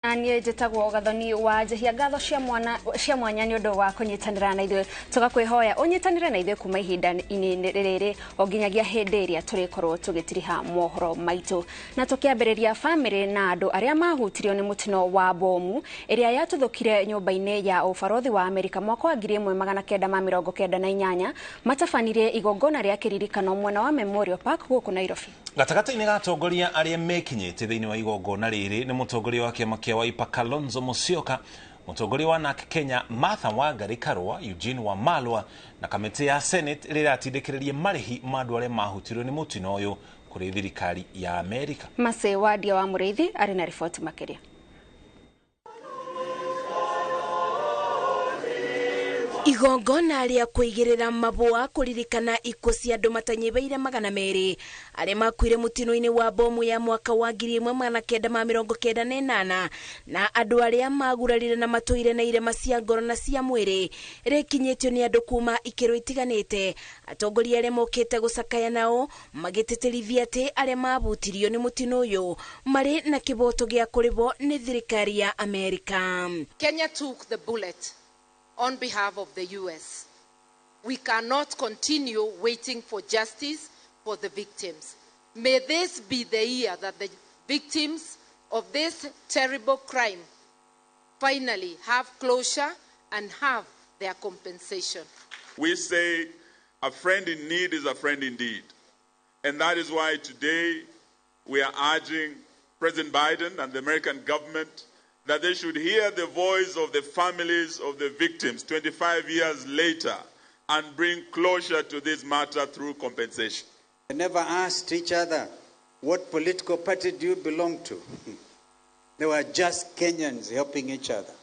Anie njitagwo gathoni wa njihia ngatho cia mwanya ni undu wa kunyitanira na ithuĩ tugakwihoya unyitanire na ithuĩ kuma ihinda-inĩ rĩrĩ o nginyagia hĩndĩ ĩrĩa tũrĩkorwo tũgĩtiriha mohoro maitũ na tukiambĩrĩria bamĩrĩ na andũ arĩa mahutirio nĩ mũtino wa bomu ĩrĩa yatuthũkire nyũmba-inĩ ya ũbarothi wa Amerika mwaka wa 1998 matabanirie igongona rĩa kĩririkano mwena wa Memorial Park gũkũ Nairobi. Gatagata-inĩ ga atongoria arĩa mekinyĩte thĩinĩ wa igongona rĩrĩ nĩ mũtongoria wa kĩama kĩa Wiper Kalonzo Musyoka, mũtongoria wa NARC Kenya Martha Wangari Karua, Eugene Wamalwa na kamĩtĩ ya Senate ĩrĩa ĩratindĩkĩrĩria marĩhi ma andũ arĩa mahutirwo nĩ mũtino ũyũ kũrĩ thirikari ya Amerika. Mase Wadia wa Mũrĩithi arĩ na riboti makĩria. Igongona rĩa kũigĩrĩra mabũa kũririkana ikuũ cia andũ matanyibaire 200 arĩa makuire mũtino-inĩ wa bomu ya mwaka wa 1998 na andũ arĩa magurarire na matũire na irema cia ngoro na cia mwĩrĩ rĩkinyĩtio nĩ andũ kuma ikĩro itiganĩte. Atongoria arĩa mokĩte gũcakaya nao magĩtĩtĩrithia atĩ arĩa mabutirio nĩ mũtino ũyũ marĩ na kĩboto gĩa kũrĩhwo nĩ thirikari ya Amerika. Kenya took the bullet on behalf of the US. We cannot continue waiting for justice for the victims. May this be the year that the victims of this terrible crime finally have closure and have their compensation. We say a friend in need is a friend indeed. And that is why today we are urging President Biden and the American government that they should hear the voice of the families of the victims 25 years later and bring closure to this matter through compensation. They never asked each other, what political party do you belong to? They were just Kenyans helping each other.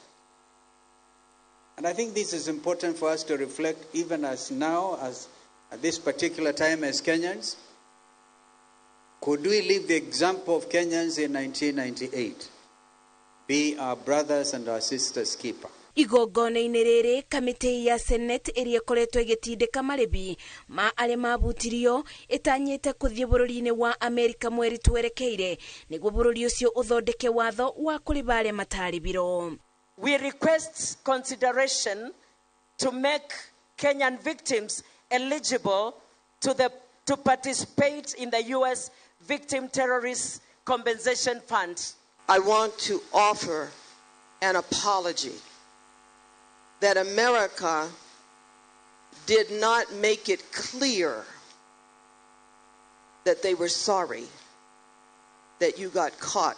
And I think this is important for us to reflect even as now, as at this particular time as Kenyans. Could we leave the example of Kenyans in 1998? Be our brothers and our sisters keeper. Igongona-inĩ rĩrĩ kamĩtĩ ya Senate ĩrĩa ĩkoretwo ĩgĩtindĩka marĩhi ma arĩa mabutirio ĩtanyĩte kũthiĩ bũrũri-inĩ wa Amerika mweri twerekeire nĩguo bũrũri ũcio ũthondeke watho wa kũrĩha arĩa matarĩhirwo. We request consideration to make Kenyan victims eligible to participate in the US Victim Terrorist Compensation Fund. I want to offer an apology that America did not make it clear that they were sorry that you got caught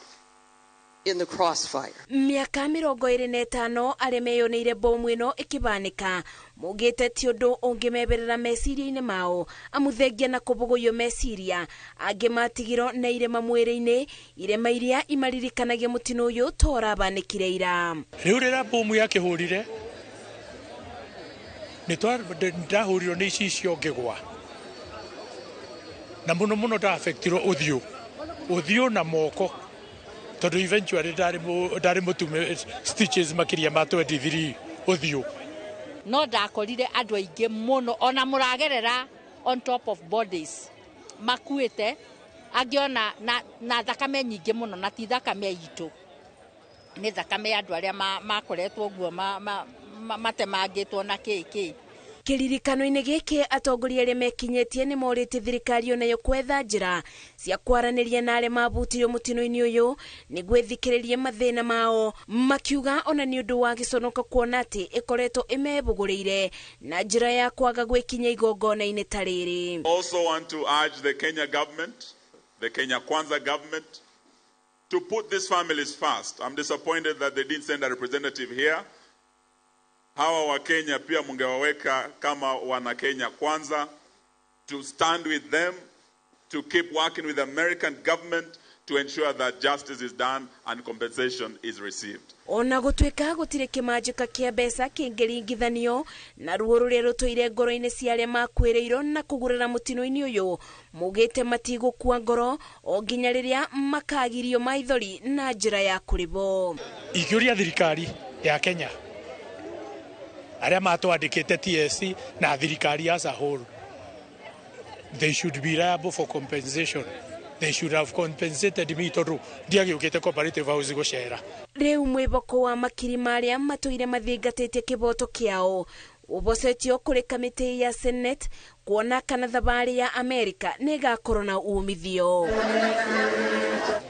in the crossfire. Miaka 25 arĩa meyoneire bomu ĩno ĩkĩbanĩka mugĩte ti ũndũ ũngĩmeberera meciria-inĩ mao amuthengia na kũbũgũywo meciria angĩ matigirwo na irema mwĩrĩ-inĩ irema iria imaririkanagia mũtino ũyũ torabanĩkire ira. Rĩu rĩrĩa bomu yakĩhũrire nĩtwahurirwo nĩ icio ngĩgwa na mũno ndaafektirwo ũthiũ na moko tondũ eventually ndarĩ mũtume stitches makĩria ma 23 ũthiũ. No ndakorire andũ aingĩ mũno ona mũragerera on top of bodies makuĩte angĩona na thakame nyingĩ mũno na ti thakame itũ nĩ thakame ya andũ arĩa makoretwo guo matemangĩtwo na kĩĩ. Kĩririkano-inĩ gĩkĩ atongoria arĩa mekinyĩtie nĩ morĩtie thirikari onayo kwetha njĩra cia kwaranĩria na arĩa mabutirio mũtino-inĩ ũyũ nĩguo ĩthikĩrĩrie mathĩna mao makiuga ona nĩ ũndũ wa gĩconoka kuona atĩ ĩkoretwo ĩmebũgũrĩire na njĩra ya kwaga gwĩkinya igongona-inĩ ta rĩrĩ. Also want to urge the Kenya government, the Kenya Kwanza government, to put these families first. I'm disappointed that they didn't send a representative here. Hawa wa Kenya pia mungewaweka kama wana Kenya Kwanza, to stand with them, to keep working with the American government to ensure that justice is done and compensation is received. Ona gũtuĩka gũtirĩ kĩmanjĩka kĩa mbeca kĩngĩringithanio na ruo rũrĩa rũtũire ngoro-inĩ cia arĩa makuĩrĩirwo na kũgurara mũtino-inĩ ũyũ mugĩte matigũkua ngoro o nginya rĩrĩa makagirio maithori na njĩra ya kũrĩhwo. Ingĩũria thirikari ya Kenya arĩa matwandĩkĩte TSC na thirikari as a whole, they should be liable for compensation they should have compensated me tondu ndiagiukite cooperative house gucera. Riu mwiboko wa makiri maria matuire mathingatite kiboto kiao ubocetio kuri kamiti ya Senate kuona kana thabari ya Amerika negakorwo na umithio.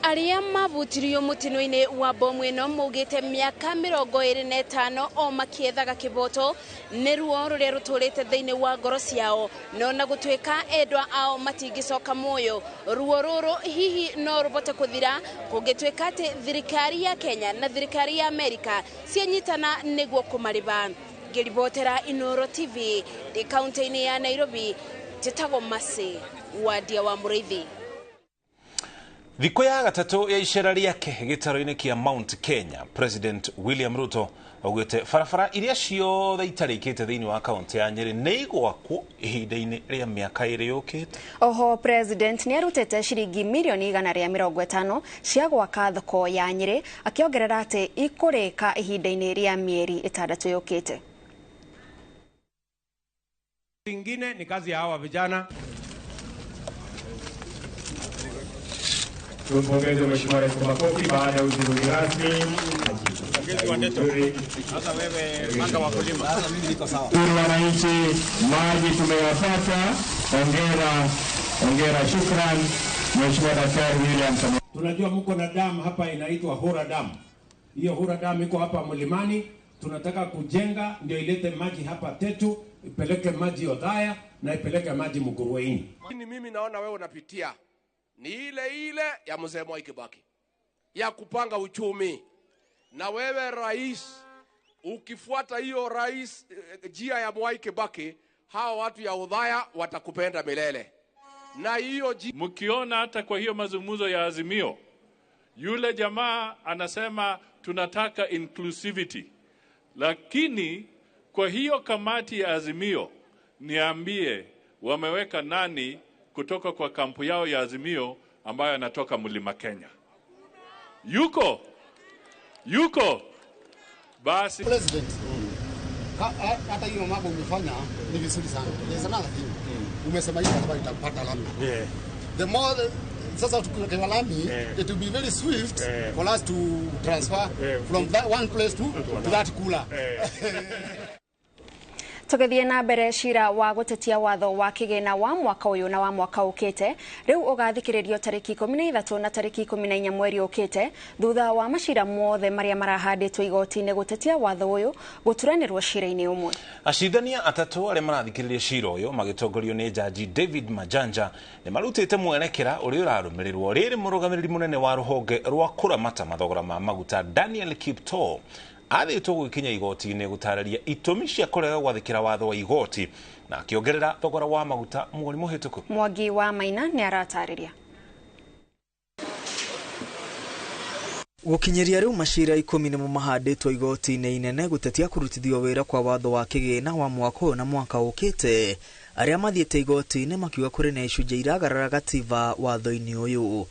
Aria mabutirio mutino-ini wa bomu ino mugite miaka 25 o makiethaga kiboto ni ruo ruria ruturite thiini wa ngoro ciao no na gutwika endwa ao matingicoka muoyo. Ruo ruru hihi no rubote kuthira kungitwika ati thirikari ya Kenya na thirikari ya Amerika cianyitana niguo kumariba. Ngiribotera Inooro TV di kaunti-ini ya Nairobi, Jitago Masi wadia wa Muriithi. Thikũ ya gatatu ya icera riake gitaro-ini kia Mount Kenya, President William Ruto augite barabara iria ciothe itarikite thiini wa kaunti ya Nyeri ni igwakwo ihinda-ini ria miaka iri yukite. Oho President ni arutete shiringi milioni 150 cia gwaka thoko ya Nyeri, akiongerera ati ikurika ihinda-ini ria mieri 6 yukite. Ingine ni kazi ya hawa vijana. Tumpongeze Mheshimiwa Rais kwa makofi baada ya uzinduzi rasmi. Pongezi wa Neto. Sasa wewe manga wa kulima. Sasa mimi niko sawa. Wananchi, maji tumeyapata. Hongera, shukran Mheshimiwa Daktari William Samoei. Tunajua mko na damu hapa inaitwa Hura Dam. Hiyo Hura Dam iko hapa mlimani. Tunataka kujenga ndio ilete maji hapa Tetu, ipeleke maji Othaya na ipeleke maji Muguruini. Mimi naona wewe unapitia ni ile ya mzee Mwai Kibaki ya kupanga uchumi, na wewe rais ukifuata hiyo rais jia ya Mwai Kibaki, hao watu ya Othaya watakupenda milele. Na hiyo mkiona hata kwa hiyo mazungumzo ya Azimio, yule jamaa anasema tunataka inclusivity, lakini kwa hiyo kamati ya Azimio niambie wameweka nani kutoka kwa kampu yao ya Azimio ambayo anatoka Mlima Kenya? Yuko basi President. Hata hiyo mambo umefanya ni vizuri sana. There's another thing. Umesema hiyo sababu itapata lami. The more sasa tukiwa lami, it will be very swift for us to transfer from that one place to that cooler. Tugithie na mbere cira wa gutetia watho wa kigena wa mwaka uyu na wa mwaka ukite riu ugathikiririo tariki 13 na tariki 14 mweri ukite thutha wa macira mothe maria marahanditwo igoti-ini gutetia watho uyu guturanirwo cira-ini umwe. Acithania atatu aria marathikiriria cira uyu magitongorio ni jaji David Majanja ni marutite mwerekera uria urarumirirwo riri murugamiriri munene wa ruhonge rwa kuramata mathogora ma maguta Daniel Kiptoo athitwo gwikinya igoti-ini gutararia itumi cia kurega gwathikira watho wa igoti na akiongerera thogora wa maguta mweri muhituku. Mwangi wa Maina ni aratariria. Gukinyeria riu macira 10 nimo mahanditwo igoti-ini inene gutetia kurutithio wira kwa watho wa kigena wa mwaka uyu na mwaka ukite aria mathiete igoti-ini makiuga kuri na icunjĩ iragarara gatiba watho-ini uyu.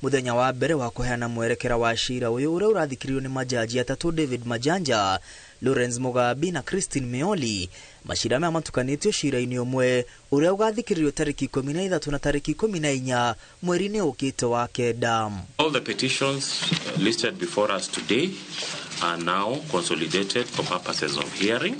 Muthenya wa mbere wa kuheana mwerekera wa cira uyu uria urathikiririo ni majaji atatu David Majanja, Lawrence Mugabi na Christine Meoli. Macira maya matukanitio cira-ini umwe uria ugathikiririo tariki 13 na tariki 14 mweri-ini ukite wa kenda. All the petitions listed before us today are now consolidated for purposes of hearing.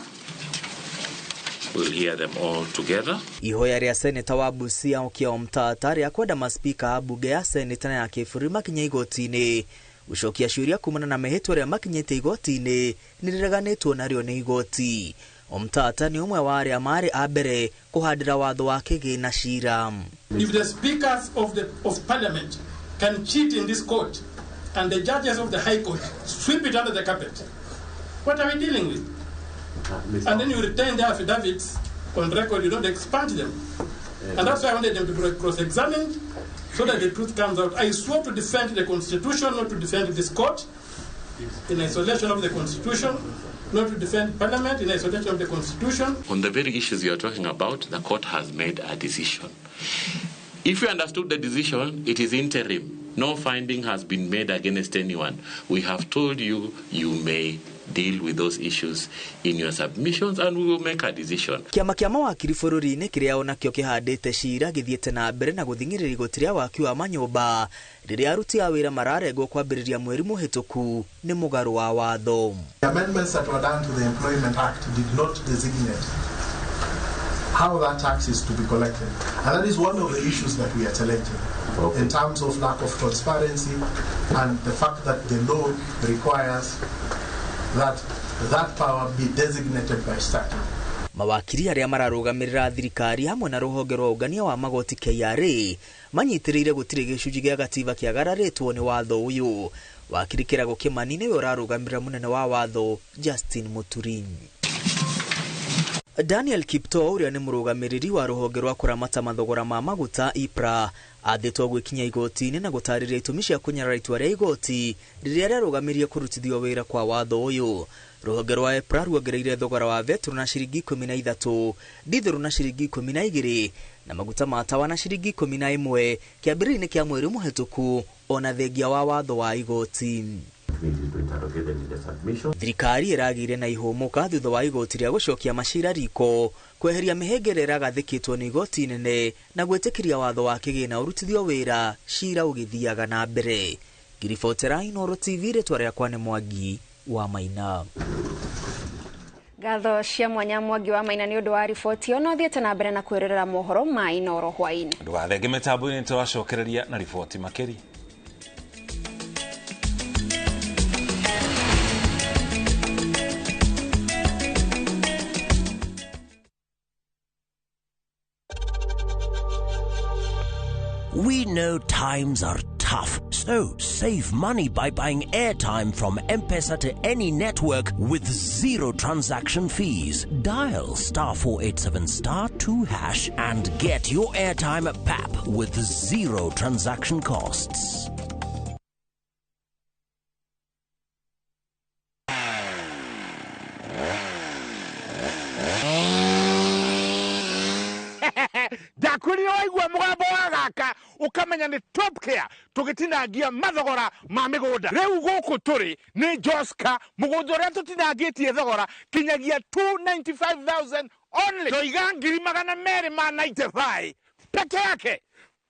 We'll hear them all together. Ihoya ria seneta wa Busia Okia Omtata ria kwenda maspika bunge ya seneta na Kiburi makinya igoti-ini gucokia ciuria kumana na mehitwa ria makinyite igoti-ini nirireganitwo nario ni igoti. Omtata ni umwe wa aria mari a mbere kuhandira watho wa kigina cira. If the speakers of parliament can cheat in this court and the judges of the high court sweep it under the carpet, what are we dealing with? And then you retain the affidavits on record, you don't expunge them. And that's why I wanted them to be cross-examined so that the truth comes out. I swore to defend the Constitution, not to defend this court in isolation of the Constitution, not to defend Parliament in isolation of the Constitution. On the very issues you're talking about, the court has made a decision. If you understood the decision, it is interim. No finding has been made against anyone. We have told you, you may deal with those issues in your submissions and we will make a decision. Kiama kia mawakiri bururi-ini kiria onakio kihandite cira githiete na mbere na guthingirira igoti ria waki wa manyumba riria aruti a wira mararengwo kwambiriria mweri muhituku ni mugaru wa watho. The amendments that were done to the Employment Act did not designate how that tax is to be collected. And that is one of the issues that we are challenging in terms of lack of transparency and the fact that the law requires that power be designated by statute. Mawakiri aria mararugamirira thirikari hamwe na ruhonge rwa ungania wa magoti KRA manyitiriire gutiri gicunji gia gatiba kiagararitwo ni watho uyu. Wakiri Kirago Kimani niwe urarugamirira munene wa watho Justin Muturi. Daniel Kipto uria ni murugamiriri wa ruhonge rwa kuramata mathogora ma maguta IPRA athitwo gwikinya igoti-ini na gutariria itumi cia kunyarara itua ria igoti riria riarugamirie kurutithio wira kwa watho uyu. Ruhonge rwa IPRA ruongereire thogora wa vetro na ciringi 13, dithero na ciringi 12 na maguta ma tawa na ciringi 11 kiambiriria-ini kia mweri muhituku ona thengia wa watho wa igoti. Thirikari iragire na ihumuka thutha wa igoti ria gucokia macira riko kweheria mihengerera gathikitwo ni igoti nene na gwitikiria watho wa kigina urutithio wira cira ugithiaga na mbere. Giribotera Inooro TV ritwa riakwa ni Mwangi wa Maina. Gatho cia mwanya Mwangi wa Maina ni undu wa riboti ono thiete na mbere na kwirerera mohoro ma Inooro hwaini. Ndwathenge mitambo-ini twacokereria na riboti makiri. We know times are tough, so save money by buying airtime from M-Pesa to any network with zero transaction fees. Dial *487*2# and get your airtime PAP with zero transaction costs. Dakuri oigwa mugambo wa gaka ukamenya ni top care tugitinangia mathogora ma migunda riu guku turi ni Joska mugunda ria tutinangitie thogora kinyagia 295,000 only toiga 295 peke yake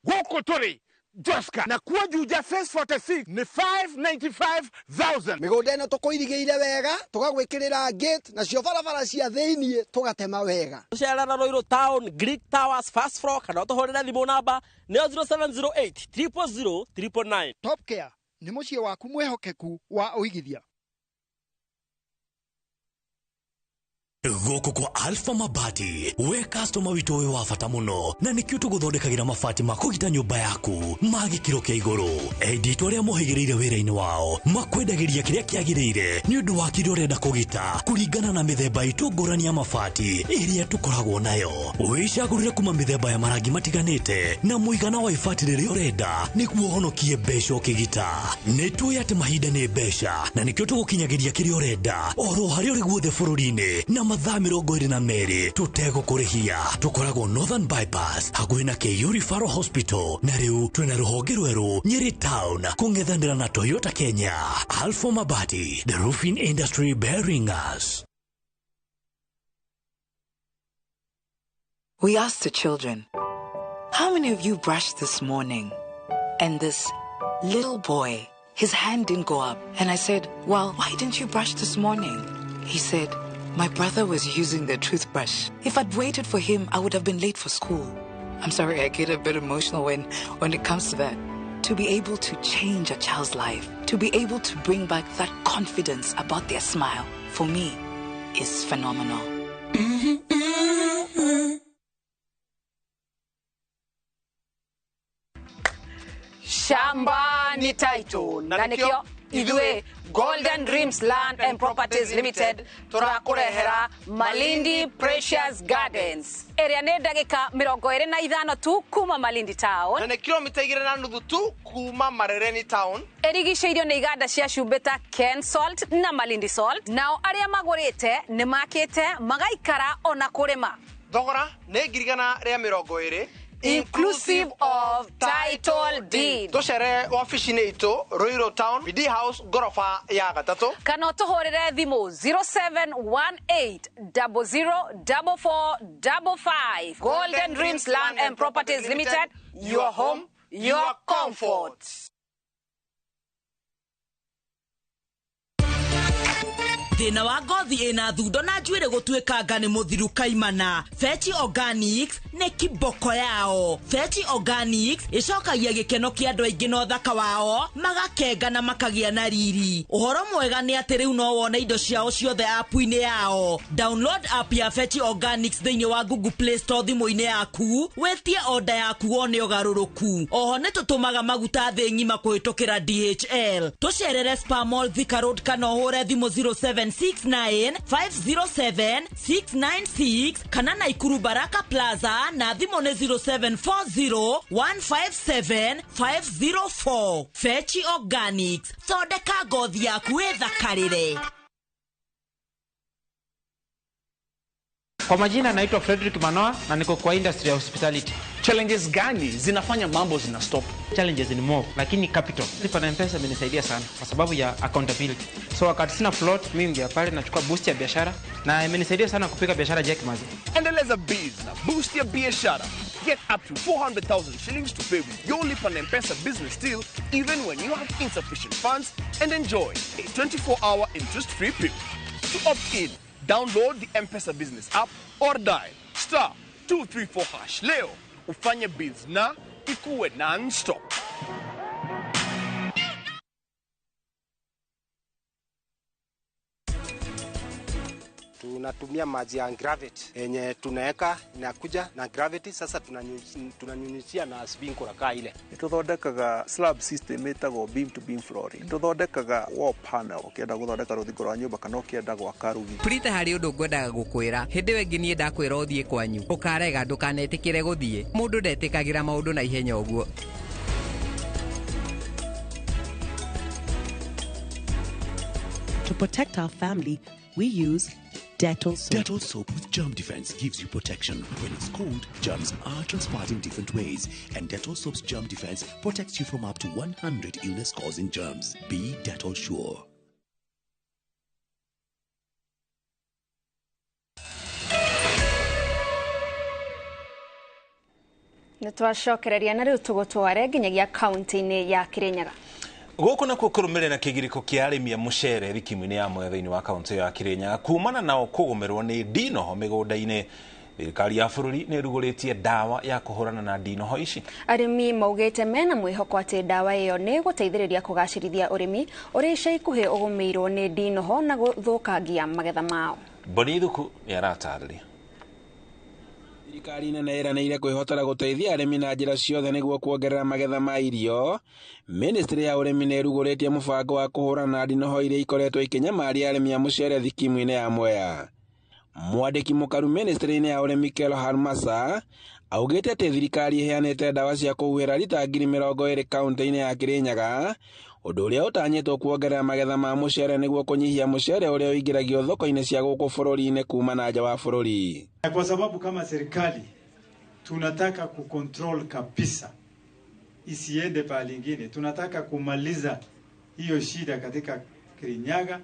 guku turi Joska na kuwa juja phase 46 ni 595,000 migunda ino tukuirigiire wega tugagwikirira gate na cio barabara cia thiini tugatema wega tucerera Roiro Town Greek Towers first floor kana tuhorera thimu namba ni 0708 000 999. Top Care ni mucie waku mwehokeku wa uigithia. Goko kwa Alpha Mabati, we customer wito we wa bata muno na nikio tuguthondekagira mabati ma kugita nyumba yaku magi kiro kia iguru editwa ria mohigireire wira-ini wao makwendagiria kiria kiagirire ni undu wa kiria urenda kugita kuringana na mithemba itungurani ya mabati iria tukoragwo nayo wicagurire kuma mithemba ya marangi matiganite na muigana wa ibati riria urenda niguo honokie mbeca ukigita ni tuoya ati mahinda ni mbeca na nikio tugukinyagiria kiria urenda oro haria uri guothe bururi-ini na mathaa 22 tutegũkũrĩhia tukoragwo Northern Bypass hakuhĩ na KU Referral Hospital na rĩu twĩna rũhonge rwerũ Nyeri Town kũng'ethanĩra na Toyota Kenya. Alpha Mabati, the roofing industry bearing us. We asked the children, how many of you brushed this morning? And this little boy, his hand didn't go up. And I said, well, why didn't you brush this morning? He said, my brother was using the toothbrush. If I'd waited for him, I would have been late for school. I'm sorry, I get a bit emotional when it comes to that. To be able to change a child's life, to be able to bring back that confidence about their smile, for me, is phenomenal. Shamba ni title na nikio idwe Golden Dreams Land and Properties Limited turakurehera Malindi Precious Gardens. Area ne ndagika 25 tu kuma Malindi Town. Na ne kilomita 2.5 tu kuma Marereni Town. Erigiceirio ni iganda cia Shumbeta Ken Salt na Malindi Salt. Nao aria magurite ni makite magaikara ona kurima. Thogora ne girigana ria 20 inclusive of title deed. Tuchere office-inĩ itũ Ruiru Town, BD House, gorofa ya gatatu. Kana ũtũhũrĩre thimũ 0718004455. Golden Dreams Land and Properties Limited, your home, your comfort. Thina wa ngothi ina thundo na njuire gutwikanga ni muthiru kaimana. Fetch Organics ne kiboko yao. Fetch Organics icokagia gikeno kia andu aingi no thaka wao magakenga na makagia na riri. Uhoro mwega ni ati riu no wona indo ciao ciothe app-ini yao. Download app ya Fetch Organics thiini wa Google Play Store thimu-ini yaku, wetie order yaku wone ugaruruku. Oho ne tutumaga maguta thi ngima kuhitukira DHL. Tucerere Spar Mall Thika Road kana uhure thimu 0769507696 kana Naikuru Baraka Plaza na thimu ne 0740157504. Fetch Organics, thondeka ngothi yaku ithakarire. Kwa majina naitwa Frederick Manoa na niko kwa industry ya hospitality. Challenges gani zinafanya mambo zina stop? Challenges ni more, lakini capital. Lipa na M-Pesa imenisaidia sana kwa sababu ya accountability. So wakati sina float, mimi ngia pale nachukua boost ya biashara na imenisaidia sana kupiga biashara Jack Mazi. Endeleza biz na boost ya biashara. Get up to 400,000 shillings to pay with your Lipa na M-Pesa business deal even when you have insufficient funds, and enjoy a 24-hour interest-free period. To opt in, download the M-Pesa business app or dial *234# leo. Ufanye biz na ikuwe non-stop. Tunatumia maji ya gravity yenye tunaweka inakuja na gravity. Sasa tunanyunyizia na sprinkler ka ile. Tuthondekaga slab system etagwo beam to beam flooring. Tuthondekaga wall panel ukienda guthondeka ruthingo rwa nyumba kana ukienda gwaka rugi. Prita hari undu ngwendaga gukwira hindi wengi nie ndakwira uthie kwanyu ukarega ndukanetikire guthie mundu ndetikagira maundu na ihenya uguo. To protect our family, we use Dettol soap. Dettol soap with germ defense gives you protection. When it's cold, germs are transferred in different ways, and Dettol soap's germ defense protects you from up to 100 illness-causing germs. Be Dettol sure. Nitwacokereria na riu tugutware nginyagia kaunti-ini ya Kirinyaga. Gũkũ nakuo kũrũmĩrĩra na kĩgirĩko kĩa arĩmi a mũcere thikimu-inĩ ya Mwea thĩinĩ wa kaunti ya Kirinyaga kumana nao kũgũmĩrwo nĩ ndinoho mĩgũnda-inĩ. Thirikari ya bũrũri nĩ ĩrugũrĩtie ndawa ya kũhũrana na ndinoho ici. Arĩmi maugĩte mena mwĩhoko atĩ ndawa ĩyo nĩ gũteithĩrĩria kũgacĩrithia ũrĩmi ũrĩa ica ikuhĩ ũgũmĩirwo nĩ ndinoho na gũthũkangia magetha mao. Bonithuku nĩ aratarĩria. Thirikari nene ĩranĩire kwĩhotera gũteithia arĩmi na njĩra ciothe nĩguo kuongerera magetha ma irio. Ministry ya ũrĩmi nĩ ĩrugũrĩtie mũbango wa kũhũrana na ndinoho iria ikoretwo ikĩnyamaria arĩmi a mũcere thikimu-inĩ ya Mwea. Mwandĩki mũkaru ministry-inĩ ya ũrĩmi Kelo Harmasa augĩte atĩ thirikari ĩheanĩte ndawa cia kũhuhĩra lita 20,000 kaunti-inĩ ya Kirinyaga, ũndũ ũrĩa ũtanyĩtwo kuongerera magetha ma mũcere nĩguo kũnyihia mũcere ũrĩa ũingĩragio thoko-inĩ cia gũkũ bũrũri-inĩ kuma na nja wa bũrũri. Kwa sababu kama serikali tunataka kucontrol kabisa isiende pahali lingine, tunataka kumaliza hiyo shida katika Kirinyaga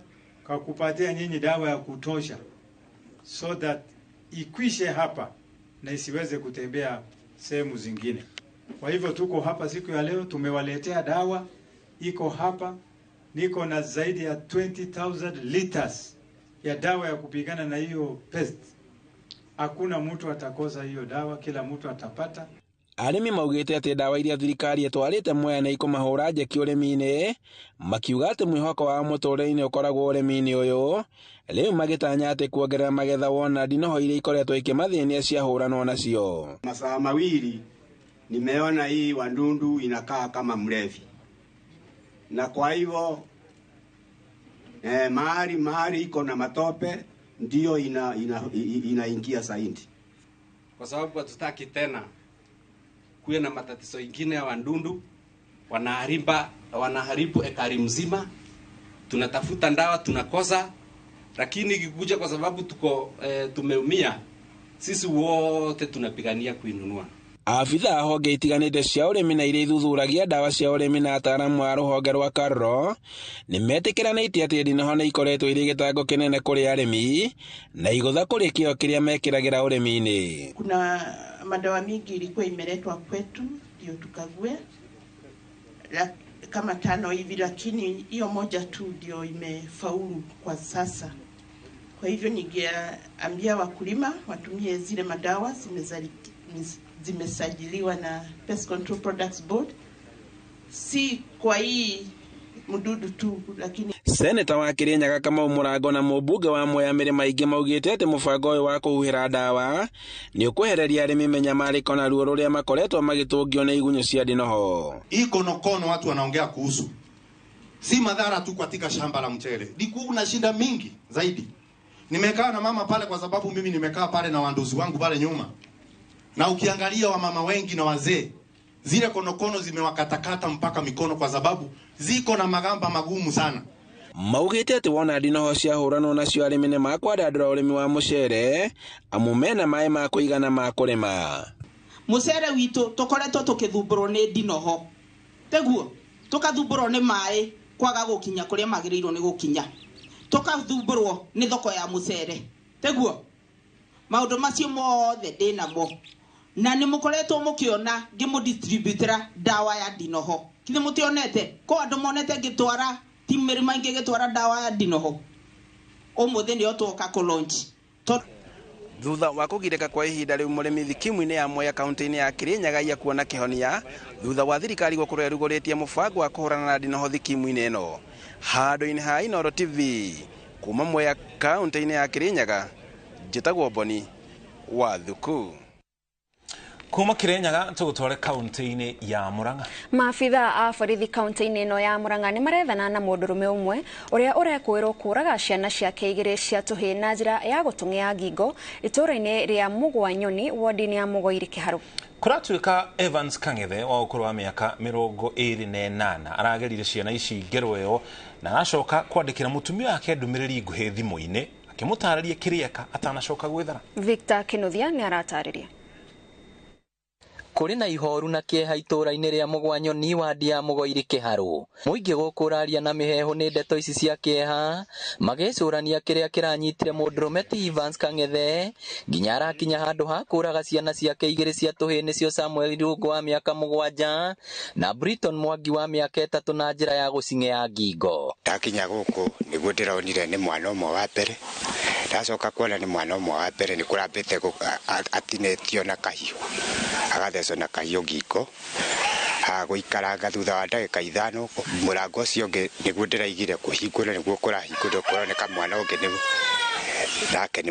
kwa kupatia nyinyi dawa ya kutosha so that ikwishe hapa na isiweze kutembea sehemu zingine. Kwa hivyo tuko hapa siku ya leo, tumewaletea dawa, iko hapa, niko na zaidi ya 20,000 liters ya dawa ya kupigana na hiyo pest. Hakuna mtu atakosa hiyo dawa, kila mtu atapata. Arĩmi maugĩte atĩ ndawa iria thirikari ĩtwarĩte Mwea nĩ ikũmahũra njeki ũrĩmi-inĩ, makiuga atĩ mwĩhoko wa mũtũrĩre-inĩ ũkoragwo ũrĩmi-inĩ ũyũ, rĩu magĩtanya atĩ kuongerera magetha wona ndinoho iria ikoretwo ikĩmathĩnia ciahũranwo nacio. Masaa mawili nimeona hii wandundu inakaa kama mlevi, na kwa hivyo mahali iko na matope ndio inaingia zaidi, kwa sababu hatutaki tena kuwe na matatizo ingine ya wandundu wanaharibu ekari mzima. Tunatafuta ndawa tunakosa, lakini ikikuja kwa sababu tumeumia, sisi wote tunapigania kuinunua. Abitha honge itiganite cia urimi na iria ithuthuragia dawa cia urimi na ataramu a ruhonge rwa Karro nimetikiranitie ati ndinoho ni ikoretwo iri gitango kinene kuri arimi na igutha kuri kio kiria mekiragira urimi-ini. Kuna madawa mingi ilikuwa imeletwa kwetu ndio tukague kama 5 hivi, lakini hiyo moja tu ndio imefaulu kwa sasa. Kwa hivyo ningeambia wakulima watumie zile madawa zimesajiliwa na Pest Control Products Board, si kwa hii mdudu tu, lakini Seneta wa Kirinyaga Kamau Murango na mubunge wa Mwea Mirima Maingi maugite ati mubango uyu wa kuhuhira dawa ni ukwehereria arimi menyamariko na ruo ruria makoretwo magitungio na igunyo cia ndinoho. Hii konokono watu wanaongea kuhusu si madhara tu katika shamba la mchele, kuna shida mingi zaidi. Nimekaa na mama pale kwa sababu mimi nimekaa pale na wanduzi wangu pale nyuma, na ukiangalia wa mama wengi na wazee, zile konokono zimewakatakata mpaka mikono kwa sababu ziko na magamba magumu sana. Maugite ati wona ndinoho cia hurano nacio arimi ni makwandandura urimi wa mucere amu mena mai ma kuigana ma kurima. Mucere witu tukoretwo tukithumburwo ni ndinoho, teguo tukathumbũrwo ni mai kwaga gukinya kuria magirirwo ni gukinya, tukathumbũrwo ni thoko ya mucere, teguo maundu macio mothe ndinamo na ni mukoretwo mukiona ngimudistributera dawa ya ndinoho. Kithe mutionete ko andu monete ngitwara timeri maingi gitwara dawa ya ndinoho, umuthi ni otwoka ku launch. Thutha wa kugirika kwa ihinda riu murimi thikimu-ini ya Mwea kaunti-ini ya Kirinyaga ya kuona kihonia thutha wa thirikari gukorwo eruguritie mubango wa kuhurana na ndinoho thikimu-ini ino. Handu-ini ha Inooro TV kuma Mwea kaunti-ini ya Kirinyaga, njitagwo Boni wa Thuku. Kuma Kirinyaga tugutware kaunti-ini ya Murang'a. Maafitha a borithi kaunti-ini ino ya Murang'a ni marethana na mundurume umwe uria urekwirwo kuraga ciana ciake 2 cia tuhi na njira ya gutung'ia ngingo itura-ini ria Mugwanyoni wodi-ini ya Mugoiri Kiharu. Kuratuika Evans Kangethe wa ukuru wa miaka 28 aragerire ciana ici ngero iyo na aracoka kwandikira mutumia wake ndumiriri nguhi thimu-ini akimutariria kirieka atanacoka gwithara. Victor Kinuthia ni aratariria. Kuri na ihoru na kieha itura-ini ria Mugwanyoni wadi ya Mugoiri Kiharu. Muingi gukuraria na miheho ni ndeto ici cia kieha magicurania kiria kiranyitire mundurume Evans Kangethe nginya arakinya handu ha kuraga ciana ciake 2 cia tuhi nicio Samuel Irungu wa miaka 7 na Briton Mwangi wa miaka 3 na njira ya gucing'ia ngingo. Ndakinya guku niguo ndironire ni mwana umwe wa mbere, ndacoka kuona ni mwana umwe wa mbere ni kurambite atinetio na kahiu agathecwo na kahiu ngingo guikaranga thutha wa ndagika 5 murango ucio ungi niguo ndiraigire kuhingura niguo kurahingurwo kuroneka mwana ungi nake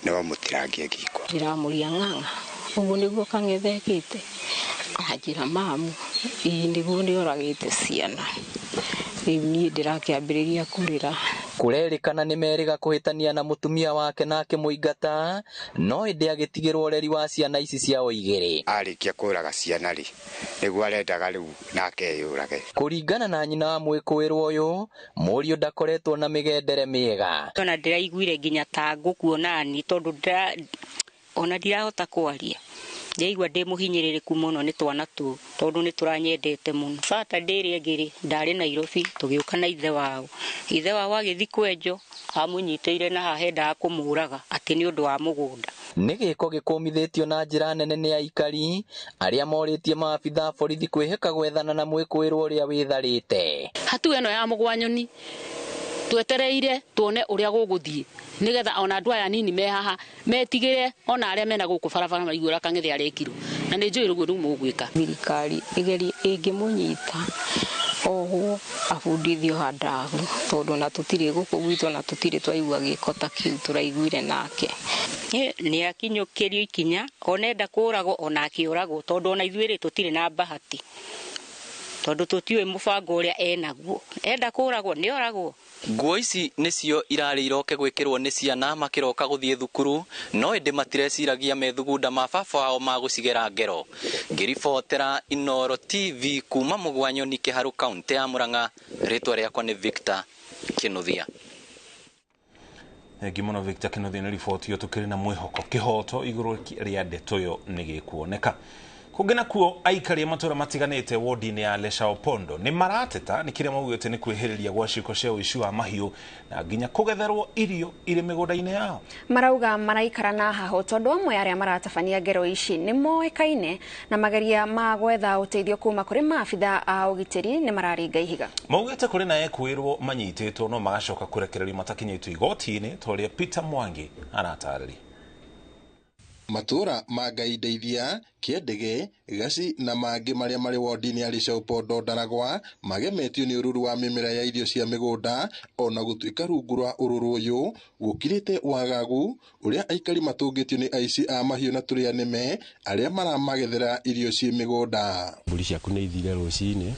ni wamutirangie ngingo. Ndiramuria ng'ang'a uguo niguo Kangethe ekite anjira mamu niguo ndioragite ciana riu nie ndirakiambiriria kurira. Kurerikana ni meriga kuhitania na mutumia wake nake muingata no indi agitigirwo reri wa ciana ici ciao 2. Arikia kuraga ciana ri niguo arendaga riu nake yurage. Kuringana na nyina wa mwikuirwo uyu murio ndakoretwo na migendere miega. Ona ndiraiguire nginya ta ngukuona ni tondu ona ndirahota kwaria. Ndeigua ndi muhinyiririku muno ni twana tu tondu ni turanyendete muno. Saturday ri ngiri ndari Nairobi tugiuka na ithe wao agithi kwenjo amunyiteire na hahenda kumuraga ati ni undu wa mugunda. Ni giko gikumithitio na njira nene ni aikari aria moritie maabitha borithi kwihika gwethana na mwikuirwo uria witharite. Hatu eno ya Mugwanyoni twetereire tuone uria guguthie nigetha ona andu aya nini me haha metigire ona aria mena guku barabara maigura Kangethe arekirwo na ni njui rugo rumu gwika. Thirikari igeri ingimunyita oho abundithio handagu tondu na tutire guku gwitu na tutire twaigua giko ta kiu turaiguire nake ni akinyukirio ikinya onenda kuragwo ona akiuragwo tondu ona ithuire tutire na bahati tondu tutiwe mubango uria enaguo enda kuragwo ni oragwo. Nguo ici nicio irari iroke gwikirwo ni ciana makiroka guthie thukuru no indi matireciragia methugunda ma baba wao ma gucigera ngero. Ngiribotera Inooro TV kuma Mugwanyoni Kiharu kaunti ya Murang'a, ritwa riakwa ni Victor Kinuthia. Gimono Victor Kinuthia ni riboti yo tukiri na mwihoko kihoto iguru ria ndeto yo nigikuoneka. Kugena kuo aikari matura matiganite wodi-ini ya Leshaopondo ni marateta ni kiria maugite ni kwihiriria gwa ciiko cia uici wa mahiu na nginya kugetherwo irio iri migunda-ini yao. Marauga maraikara na haho tondu amwe aria maratabania ngero ici ni moekaine na mageria ma gwetha uteithio kuma kuri maabitha a ugitiri ni mararinga ihiga. Maugite kuri na ekwirwo manyititwo no magacoka kurekererio matakinyitwo igoti-ini toria Peter Mwangi aratarĩria. Matura magaideithia Kiendege Gasi na mangĩ maria mari wodi-ini ya Leshaopondo Ndaragwa magemetio ni ururu wa mimera ya irio cia migunda ona gutuika rungu rwa ururu uyu gukirite wagagu uria aikari matungitio ni aici a mahiu na turia nime aria maramagethera irio cia migunda. Mburi ciaku ni ithire rucini,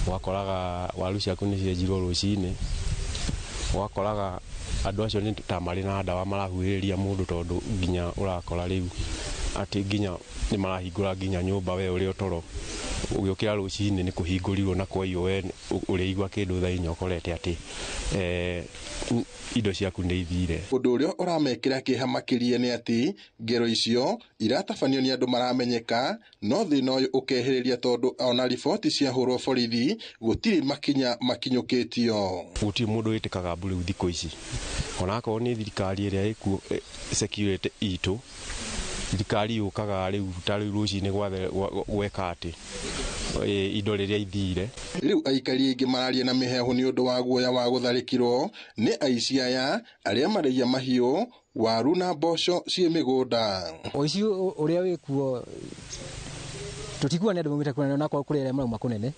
wakoraga waru ciaku ni cienjirwo rucini, wakoraga andu acio ni tamari na ndawa marahuhiriria mundu tondu nginya urakora riu ati nginya ni marahingura nginya nyumba we uri otoro ugiukira rucini ni kuhingurirwo na kwa iyo we uri igwa kindu thainya ukorete ati indo ciaku ni ithire. Undu uria uramekira kiha makirie ni ati ngero icio iratabanio ni andu maramenyeka no thina uyu ukehiriria tondu ona riboti cia hurwo borithi gutiri makinya makinyukitio. Guti mundu witikaga mburi thiko ici ona ko ni thirikari iria iku security itu thirikari yukaga riu tari rucini gweka ati indo riria ithire. Riu aikari ingi mararia na mihehu ni undu wa guoya wa gutharikirwo ni aici aya aria mareia mahiu waru na mboco cie migunda. Uici uria wikuo tutikuwa ni andu maumite kunene na kwa kurire mauma kunene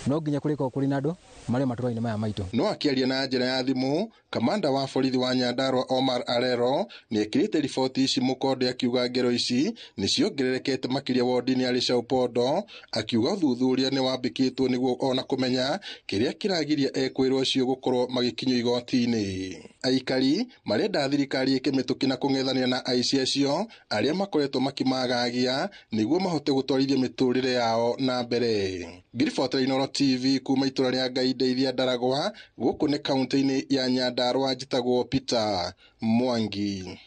no nginya kuriko kuri na andu maria maturaine maya maitu. No akiaria na njira ya thimu kamanda wa borithi wa Nyandarua Omar Arero ni ekirite riboti ici mukonde akiuga ngero ici ni ciongererekete makiria wodi-ini ya Leshaopondo akiuga uthuthuria ni wambikitwo niguo ona kumenya kiria kiragiria ekwirwo cio gukorwo magikinywo igoti-ini. Aikari marenda thirikari ikimituki na kung'ethania na aici acio aria makoretwo makimagagia niguo mahote gutwarithia miturire yao na mbere. Ngiribotera Inooro TV kuma itura ria Ngaideithia Ndaragwa guku ni kaunti-ini ya Nyandarua njitagwo Peter Mwangi.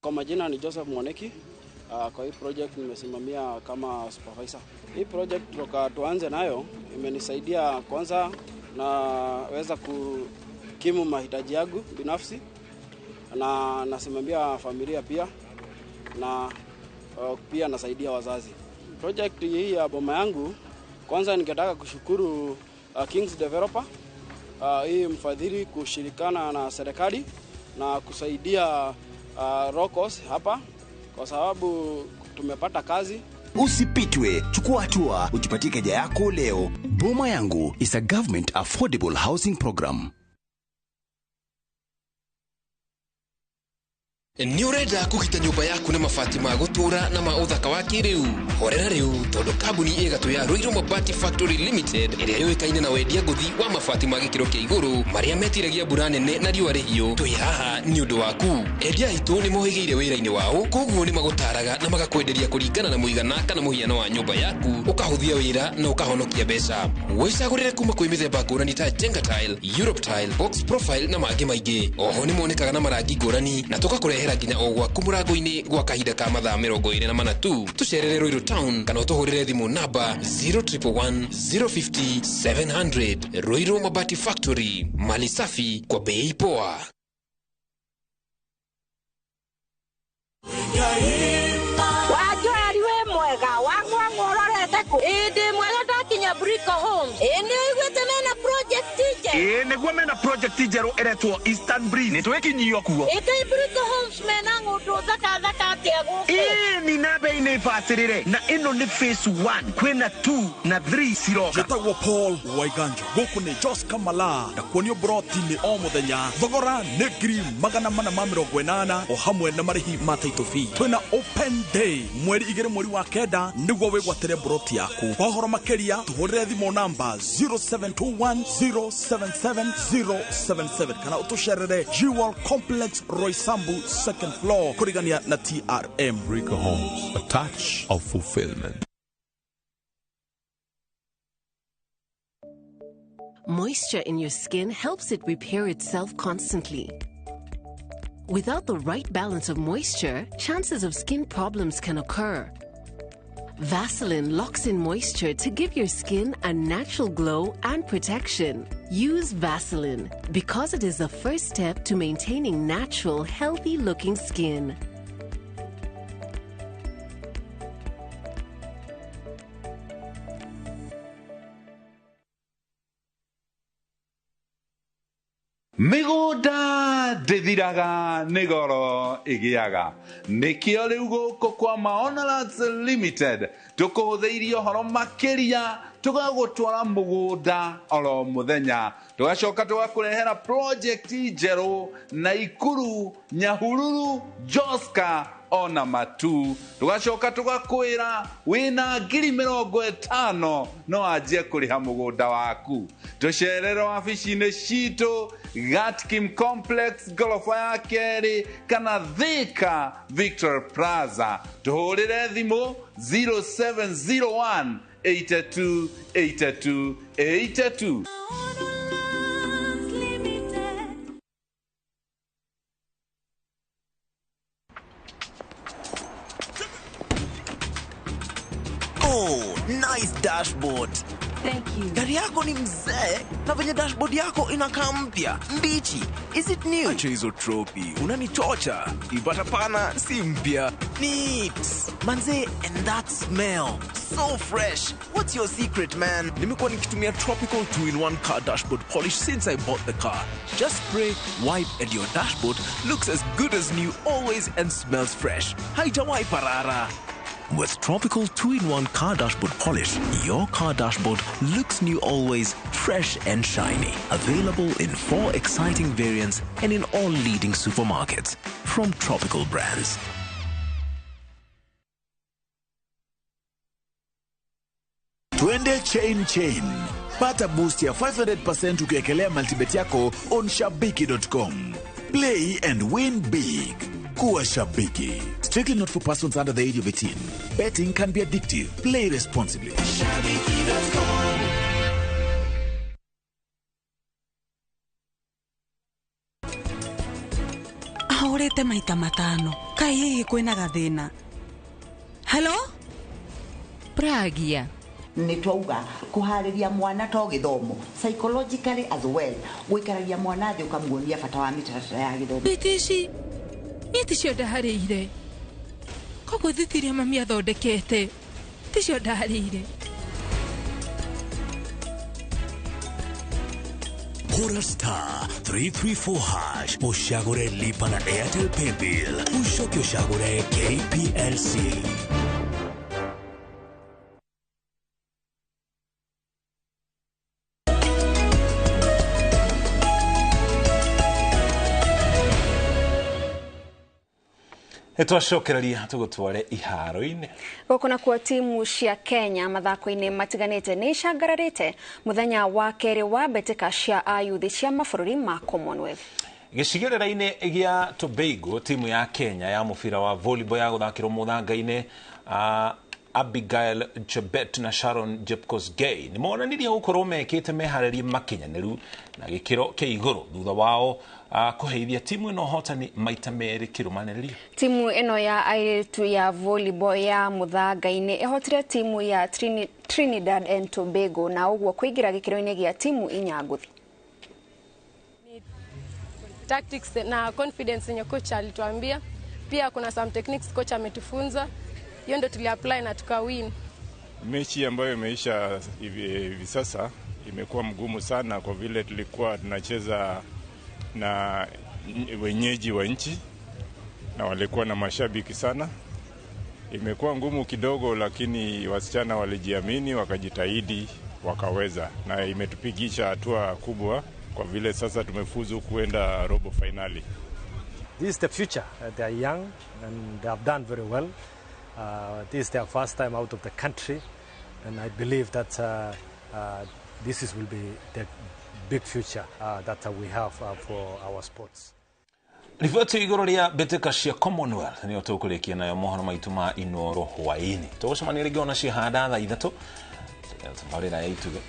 Kwa majina ni Joseph Mwaneki. Kwa hii project nimesimamia kama supervisor. Hii project toka tuanze nayo imenisaidia kwanza naweza kukimu mahitaji yangu binafsi na nasimamia familia pia na pia nasaidia wazazi. Project hii ya boma yangu kwanza ningetaka kushukuru Kings Developer hii mfadhili kushirikana na serikali na kusaidia Rocos hapa kwa sababu tumepata kazi. Usipitwe, chukua hatua, ujipatie keja yako leo. Boma Yangu is a government affordable housing program. Ni urenda kugita nyumba yaku na mabati ma gutura na ma uthaka wa kiriu horera riu tondu kambuni igatu ya Ruiru Mabati Factory Limited iria yoikaine na wendia nguthi wa mabati ma gikiro kia iguru maria metiragia mbura nene na riua rihio twi haha ni undu waku. Endia itu ni mohigeire wira-ini wao koguo ni magutaraga na magakwenderia kuringana na muigana kana muhiano wa nyumba yaku ukahuthia wira na ukahonokia mbeca. Wicagurire kuma kwi mithemba ngurani ta Jenga Tile, Europe Tile, Box Profile na mangi maingi. Oho ni monekaga na marangi ngurani na tukakure nginya ogwa kumurango-ini gwa kahinda ka mathaa 24 tu. Tucerere Ruiru Town kana utuhurire thimu namba 0111 050 700. Ruiru Mabati Factory, mali safi kwa bei poa. Mwega wangu ngororete ku indi mwega takinya Brico Homes ni igwete mena project ije niguo mena project ijeru eretwo Eastern Breeze nitwekinyio kuo ikai Brico Homes mena ngundu thaka atia guku ni na bei ni fasirire na ino ni phase 1 kwina 2 na 3 siroka jetagwo Paul Waiganjo guku ni Jos Kamala na kuonio broti ni o muthenya thogora ni ngiri 480 o hamwe na marihi ma title fee. Twina open day mweri 2 mweri wa kenda niguo wigwatere broti yaku. Kwa horo makeria tuhurire thimo namba 0721077077 kana utusherere Jewel Complex Roysambu second floor kurigania na TRM. Brico Homes, a touch of fulfillment. Moisture in your skin helps it repair itself constantly. Without the right balance of moisture, chances of skin problems can occur. Vaseline locks in moisture to give your skin a natural glow and protection. Use Vaseline because it is the first step to maintaining natural, healthy-looking skin. Migũnda ndĩthiraga nĩ goro ĩgĩaga nĩkĩo rĩu gũkũ kwa Maonalands Limited tũkũhũthĩirie ũhoro makĩria tũgagũtwara mũgũnda oro mũthenya tũgacoka tũgakũrehera project njerũ Naikuru, Nyahururu, Joska ona Matu tũgacoka tũgakwĩra wĩna ngiri 50 no anjie kũrĩha mũgũnda waku tũcerere wabici-inĩ citũ Gatkim Complex gorofa ya kerĩ kana Thika Victory Plaza tũhũrĩre thimũ 0701 82 82 82. Oh, nice dashboard. Thank you. Gari yako ni mzee na venye dashboard yako inakaa mpya mbichi. Is it new? Acha hizo tropi, unanichocha. But hapana, si mpya. Neat. Manze, and that smell. So fresh. What's your secret, man? Nimekuwa nikitumia Tropical 2-in-1 car dashboard polish since I bought the car. Just spray, wipe, and your dashboard looks as good as new always and smells fresh. Haitawahi parara. With Tropical 2-in-1 car dashboard polish, your car dashboard looks new always, fresh and shiny. Available in 4 exciting variants and in all leading supermarkets from Tropical brands. Twende chain. Pata boost ya 500% ukiekelea multibet yako on shabiki.com. Play and win big. Kuwa Shabiki. Strictly not for persons under the age of 18. Betting can be addictive. Play responsibly. Shabiki.com. Ahorete maita matano. Kai hihi kwina gathina. Hello? Pragia. Nitwauga kuhariria mwana to githomo psychologically as well gwikaragia mwana thi ukamuonia bata wa mitaratara ya githomo Bitici cio ndaharĩire koguo thitiria mami athondekete ticio ndaharĩire Hora star 334 hash ushagure lipa na Airtel Paybill ushoke ushagure KPLC. Twacokereria tugutware iharo-ini gukuna kwa timu cia Kenya mathako-ini matiganite ni cangararite muthenya wa keri wa mbeteka cia ayuthi cia mabũrũri ma Commonwealth. Gĩcigĩrĩra-inĩ gĩa Tobago timu ya Kenya ya mũbira wa volleyball ya gũthakĩrwo mũthanga-inĩ Abigail Chebet na Sharon Jepkosgei ni monanirie gũkorwo mekĩte meharĩria makinyanĩru na gĩkĩro kĩa igũrũ thutha wao kuheithia timu ino hotani maita merĩ kĩrũmanĩrĩrio. Timu ino ya airĩtu ya volleyball ya mũthanga-inĩ ihotire timu ya Trinidad and Tobago na ũguo kũingĩra gĩkĩro-inĩ gĩa timu inya ngũthi. Tactics na confidence yenye coach alituambia, pia kuna some techniques coach ametufunza, hiyo ndio tuliapply na tukawin. Mechi ambayo imeisha hivi sasa imekuwa mgumu sana kwa vile tulikuwa tunacheza na wenyeji wa nchi na walikuwa na mashabiki sana. Imekuwa ngumu kidogo, lakini wasichana walijiamini, wakajitahidi, wakaweza, na imetupigisha hatua kubwa kwa vile sasa tumefuzu kuenda robo finali. This is the future. They are young and they have done very well. This is their first time out of the country, and I believe that this will be the big future that we have for our sports. Riboti igũrũ rĩa mbĩtĩka cia Commonwealth nĩyo tũkũrĩkia nayo mohoro maitũ ma Inooro hwaĩ-inĩ. Tũgũcemania rĩngĩ ona ciahanda thaa 3. Tũmarĩra ya ituge.